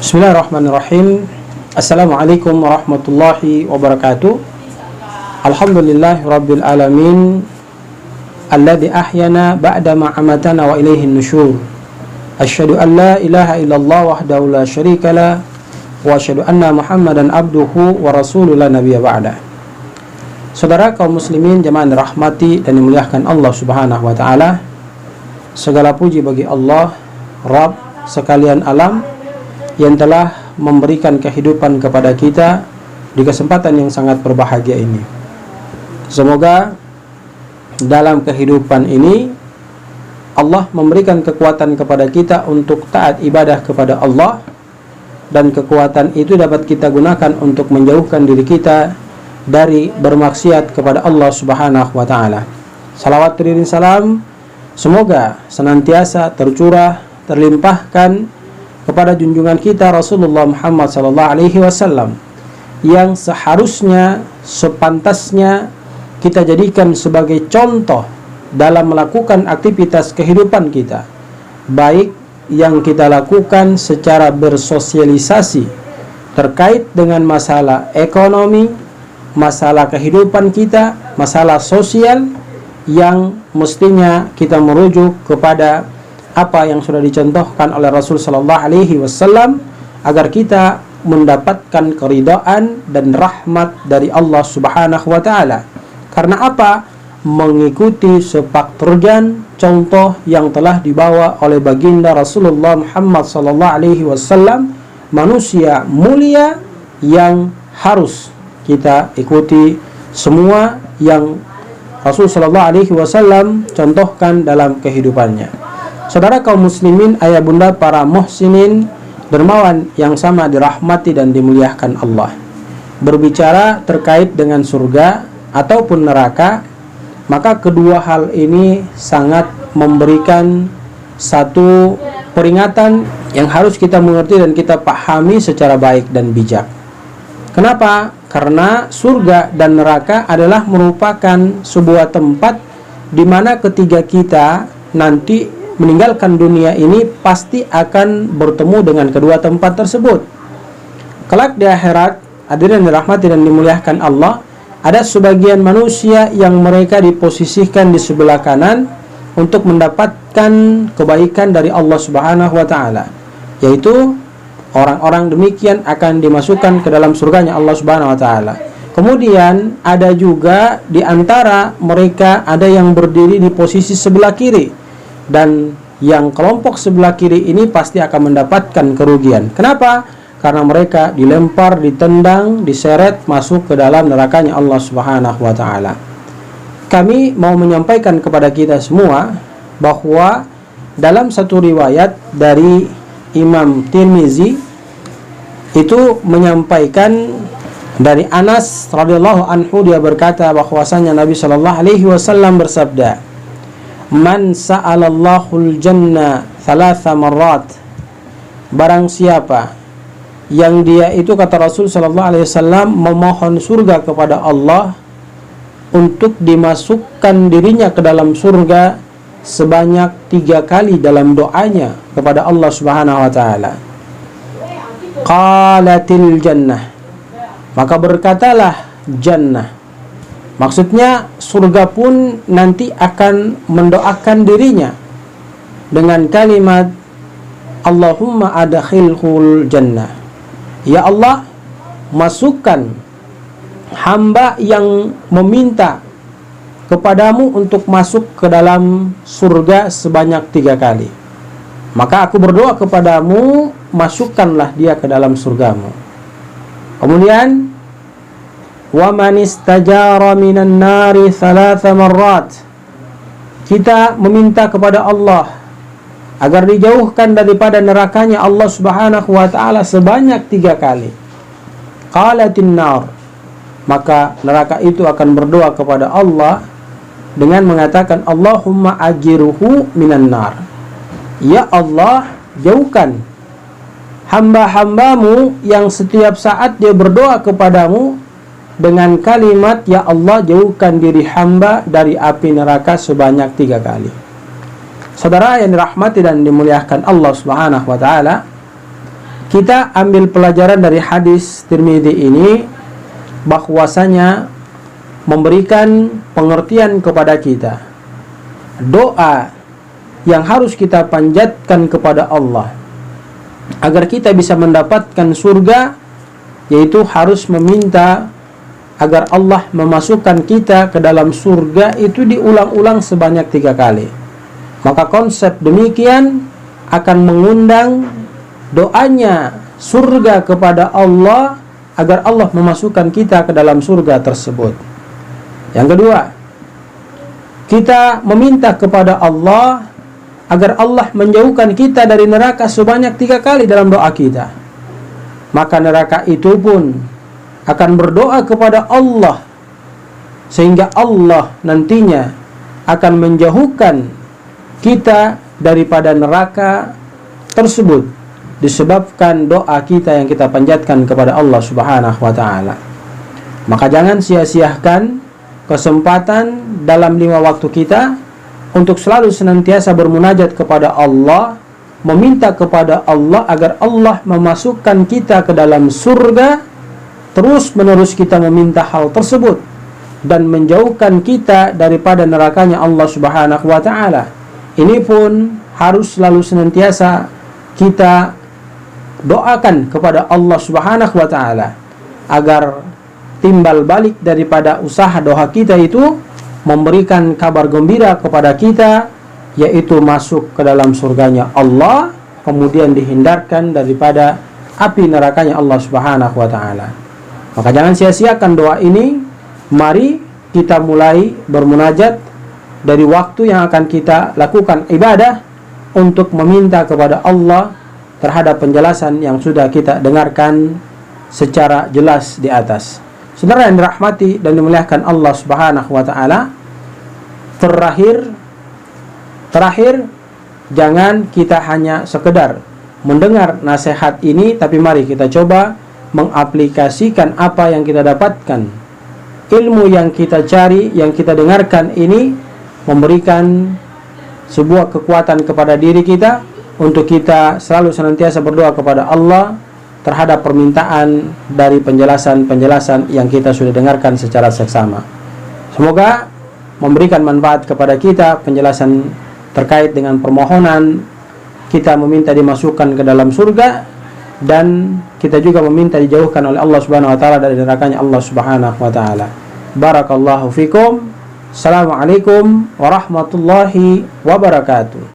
Bismillahirrahmanirrahim. Assalamualaikum warahmatullahi wabarakatuh. Alhamdulillah rabbil alamin alladzi ahyana ba'da ma amatana wa ilaihin nusyur. Asyhadu an la ilaha illallah wahdahu la syarikalah wa asyhadu anna Muhammadan abduhu wa rasuluhu la nabiyya ba'da. Saudara kaum muslimin jemaah dirahmati dan dimuliakan Allah Subhanahu wa taala. Segala puji bagi Allah, Rabb sekalian alam, yang telah memberikan kehidupan kepada kita di kesempatan yang sangat berbahagia ini. Semoga dalam kehidupan ini Allah memberikan kekuatan kepada kita untuk taat ibadah kepada Allah, dan kekuatan itu dapat kita gunakan untuk menjauhkan diri kita dari bermaksiat kepada Allah Subhanahu wa taala. Salawat dan salam semoga senantiasa tercurah, terlimpahkan kepada junjungan kita Rasulullah Muhammad sallallahu alaihi wasallam, yang seharusnya, sepantasnya kita jadikan sebagai contoh dalam melakukan aktivitas kehidupan kita, baik yang kita lakukan secara bersosialisasi terkait dengan masalah ekonomi, masalah kehidupan kita, masalah sosial, yang mestinya kita merujuk kepada apa yang sudah dicontohkan oleh Rasul sallallahu alaihi wasallam, agar kita mendapatkan keridhaan dan rahmat dari Allah Subhanahu wa taala. Karena apa? Mengikuti sepak terjang contoh yang telah dibawa oleh baginda Rasulullah Muhammad sallallahu alaihi wasallam, manusia mulia yang harus kita ikuti semua yang Rasul sallallahu alaihi wasallam contohkan dalam kehidupannya. Saudara kaum muslimin, ayah bunda para muhsinin dermawan yang sama dirahmati dan dimuliakan Allah, berbicara terkait dengan surga ataupun neraka, maka kedua hal ini sangat memberikan satu peringatan yang harus kita mengerti dan kita pahami secara baik dan bijak. Kenapa? Karena surga dan neraka adalah merupakan sebuah tempat di mana ketiga kita nanti meninggalkan dunia ini pasti akan bertemu dengan kedua tempat tersebut. Kelak di akhirat, hadirin dirahmati dan dimuliakan Allah, ada sebagian manusia yang mereka diposisikan di sebelah kanan untuk mendapatkan kebaikan dari Allah Subhanahu wa taala, yaitu orang-orang demikian akan dimasukkan ke dalam surganya Allah Subhanahu wa taala. Kemudian ada juga di antara mereka ada yang berdiri di posisi sebelah kiri, dan yang kelompok sebelah kiri ini pasti akan mendapatkan kerugian. Kenapa? Karena mereka dilempar, ditendang, diseret masuk ke dalam nerakanya Allah Subhanahu wa taala. Kami mau menyampaikan kepada kita semua bahwa dalam satu riwayat dari Imam Tirmizi itu menyampaikan dari Anas radhiyallahu anhu, dia berkata bahwasanya Nabi sallallahu alaihi wasallam bersabda, "Man sa'alallahul jannah thalatha marrat." Barang siapa yang dia itu, kata Rasul sallallahu alaihi wasallam, memohon surga kepada Allah untuk dimasukkan dirinya ke dalam surga sebanyak 3 kali dalam doanya kepada Allah Subhanahu wa taala, qalatil jannah, maka berkatalah jannah. Maksudnya surga pun nanti akan mendoakan dirinya dengan kalimat Allahumma adkhilhul jannah, ya Allah, masukkan hamba yang meminta kepadamu untuk masuk ke dalam surga sebanyak 3 kali. Maka aku berdoa kepadamu, masukkanlah dia ke dalam surgamu. Kemudian wa man istajara minan nari thalatha marrat, kita meminta kepada Allah agar dijauhkan daripada nerakanya Allah Subhanahu wa taala sebanyak 3 kali. Qalatin nar, maka neraka itu akan berdoa kepada Allah dengan mengatakan Allahumma ajirhu minan nar, ya Allah, jauhkan hamba-hambamu yang setiap saat dia berdoa kepadamu dengan kalimat ya Allah, jauhkan diri hamba dari api neraka sebanyak 3 kali. Saudara yang dirahmati dan dimuliakan Allah Subhanahu wa taala, Kita ambil pelajaran dari hadis Tirmidzi ini bahwasanya memberikan pengertian kepada kita doa yang harus kita panjatkan kepada Allah agar kita bisa mendapatkan surga, yaitu harus meminta agar Allah memasukkan kita ke dalam surga itu diulang-ulang sebanyak 3 kali. Maka konsep demikian akan mengundang doanya surga kepada Allah agar Allah memasukkan kita ke dalam surga tersebut. Yang kedua, kita meminta kepada Allah agar Allah menjauhkan kita dari neraka sebanyak 3 kali dalam doa kita. Maka neraka itu pun akan berdoa kepada Allah sehingga Allah nantinya akan menjauhkan kita daripada neraka tersebut disebabkan doa kita yang kita panjatkan kepada Allah Subhanahu wa taala. Maka jangan sia-siakan kesempatan dalam 5 waktu kita untuk selalu senantiasa bermunajat kepada Allah, meminta kepada Allah agar Allah memasukkan kita ke dalam surga. Terus menerus kita meminta hal tersebut dan menjauhkan kita daripada nerakanya Allah Subhanahu wa taala. Ini pun harus selalu senantiasa kita doakan kepada Allah Subhanahu wa taala agar timbal balik daripada usaha doa kita itu memberikan kabar gembira kepada kita, yaitu masuk ke dalam surganya Allah, kemudian dihindarkan daripada api nerakanya Allah Subhanahu wa taala. Maka jangan sia-siakan doa ini. Mari kita mulai bermunajat dari waktu yang akan kita lakukan ibadah untuk meminta kepada Allah terhadap penjelasan yang sudah kita dengarkan secara jelas di atas. Saudara yang dirahmati dan dimuliakan Allah Subhanahu wa taala, terakhir jangan kita hanya sekedar mendengar nasihat ini, tapi mari kita coba mengaplikasikan apa yang kita dapatkan. Ilmu yang kita cari, yang kita dengarkan ini memberikan sebuah kekuatan kepada diri kita untuk kita selalu senantiasa berdoa kepada Allah terhadap permintaan dari penjelasan-penjelasan yang kita sudah dengarkan secara seksama. Semoga memberikan manfaat kepada kita penjelasan terkait dengan permohonan kita meminta dimasukkan ke dalam surga, dan kita juga meminta dijauhkan oleh Allah Subhanahu wa taala dari nerakanya Allah Subhanahu wa taala. Barakallahu fikum. Assalamualaikum warahmatullahi wabarakatuh.